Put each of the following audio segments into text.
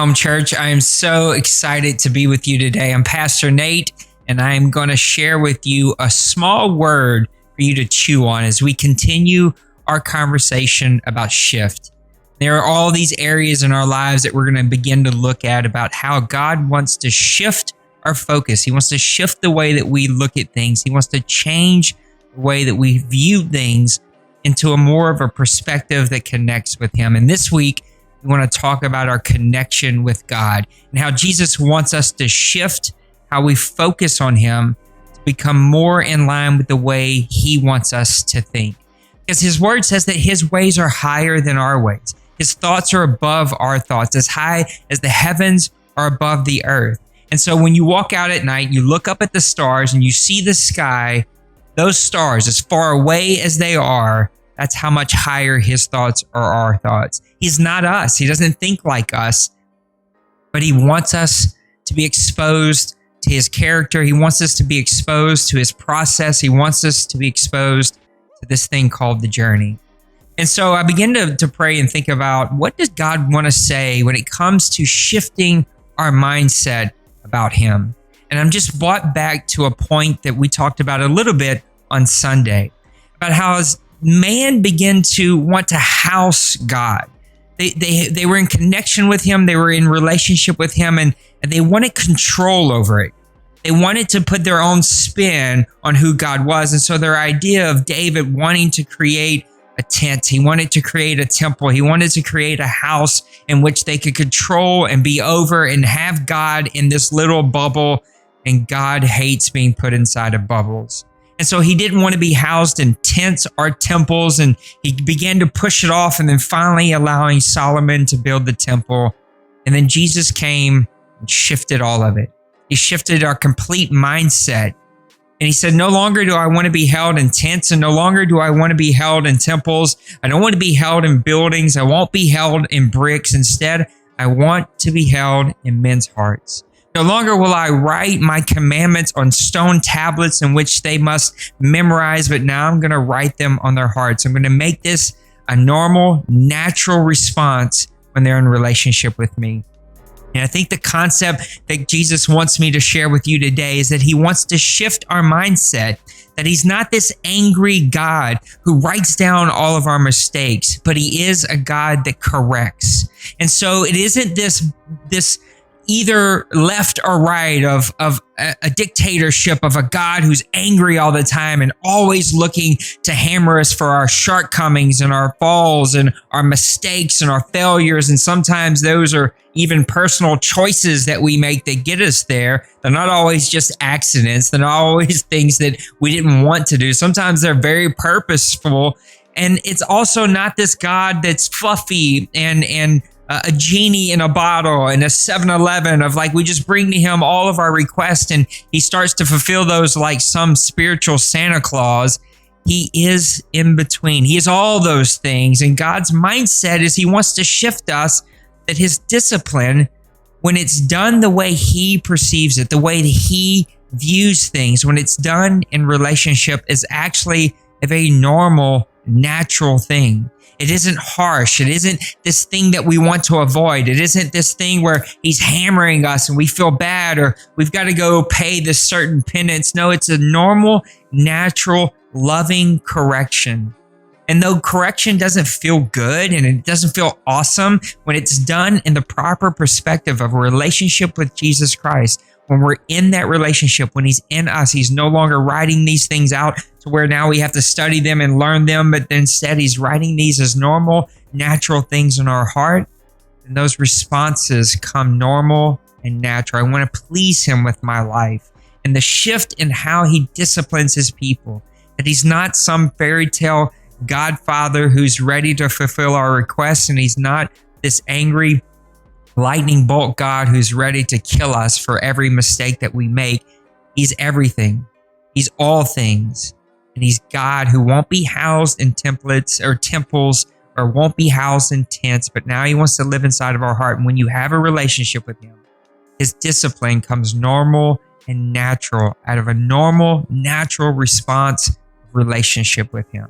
Home Church. I am so excited to be with you today. I'm Pastor Nate, and I am going to share with you a small word for you to chew on as we continue our conversation about shift. There are all these areas in our lives that we're going to begin to look at about how God wants to shift our focus. He wants to shift the way that we look at things. He wants to change the way that we view things into a more of a perspective that connects with Him. And this week, we want to talk about our connection with God and how Jesus wants us to shift how we focus on Him to become more in line with the way He wants us to think. Because His word says that His ways are higher than our ways. His thoughts are above our thoughts, as high as the heavens are above the earth. And so when you walk out at night, you look up at the stars and you see the sky, those stars, as far away as they are, that's how much higher His thoughts are our thoughts. He's not us. He doesn't think like us, but He wants us to be exposed to His character. He wants us to be exposed to His process. He wants us to be exposed to this thing called the journey. And so I begin to pray and think about, what does God want to say when it comes to shifting our mindset about Him? And I'm just brought back to a point that we talked about a little bit on Sunday, about how as man began to want to house God. They were in connection with Him. They were in relationship with Him, and they wanted control over it. They wanted to put their own spin on who God was. And so their idea of David wanting to create a tent, he wanted to create a temple, he wanted to create a house in which they could control and be over and have God in this little bubble. And God hates being put inside of bubbles. And so he didn't want to be housed in tents or temples, and he began to push it off, and then finally allowing Solomon to build the temple. And then Jesus came and shifted all of it. He shifted our complete mindset. And He said, no longer do I want to be held in tents, and no longer do I want to be held in temples. I don't want to be held in buildings. I won't be held in bricks. Instead, I want to be held in men's hearts. No longer will I write my commandments on stone tablets in which they must memorize, but now I'm going to write them on their hearts. I'm going to make this a normal, natural response when they're in relationship with me. And I think the concept that Jesus wants me to share with you today is that He wants to shift our mindset, that He's not this angry God who writes down all of our mistakes, but He is a God that corrects. And so it isn't this either left or right of a dictatorship of a God who's angry all the time and always looking to hammer us for our shortcomings and our falls and our mistakes and our failures. And sometimes those are even personal choices that we make that get us there. They're not always just accidents. They're not always things that we didn't want to do. Sometimes they're very purposeful. And it's also not this God that's fluffy and a genie in a bottle and a 7-Eleven of like, we just bring to Him all of our requests and He starts to fulfill those like some spiritual Santa Claus. He is in between. He is all those things. And God's mindset is He wants to shift us, that His discipline, when it's done the way He perceives it, the way that He views things, when it's done in relationship, is actually a very normal, natural thing. It isn't harsh. It isn't this thing that we want to avoid. It isn't this thing where He's hammering us and we feel bad or we've got to go pay this certain penance. No, it's a normal, natural, loving correction. And though correction doesn't feel good and it doesn't feel awesome, when it's done in the proper perspective of a relationship with Jesus Christ, when we're in that relationship, when He's in us, He's no longer writing these things out to where now we have to study them and learn them, but instead He's writing these as normal, natural things in our heart. And those responses come normal and natural. I want to please Him with my life. And the shift in how He disciplines His people, that He's not some fairy tale Godfather who's ready to fulfill our requests, and He's not this angry lightning bolt God who's ready to kill us for every mistake that we make. He's everything. He's all things. And He's God who won't be housed in templates or temples or won't be housed in tents, but now He wants to live inside of our heart. And when you have a relationship with Him, His discipline comes normal and natural out of a normal, natural response relationship with Him.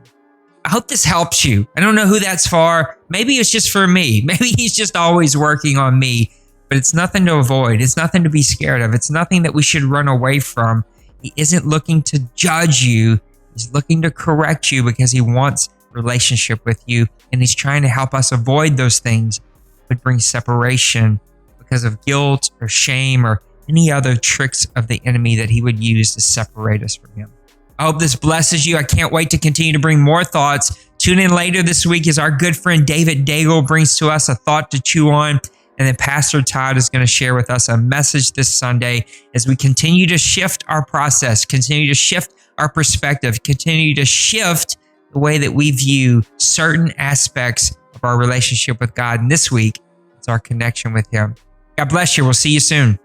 I hope this helps you. I don't know who that's for. Maybe it's just for me. Maybe He's just always working on me. but it's nothing to avoid. It's nothing to be scared of. It's nothing that we should run away from. He isn't looking to judge you. He's looking to correct you because he wants relationship with you, and he's trying to help us avoid those things that bring separation because of guilt or shame or any other tricks of the enemy that he would use to separate us from him. I hope this blesses you. I can't wait to continue to bring more thoughts. Tune in later this week as our good friend David Daigle brings to us a thought to chew on. And then Pastor Todd is going to share with us a message this Sunday as we continue to shift our process, continue to shift our perspective, continue to shift the way that we view certain aspects of our relationship with God. And this week, it's our connection with him. God bless you. We'll see you soon.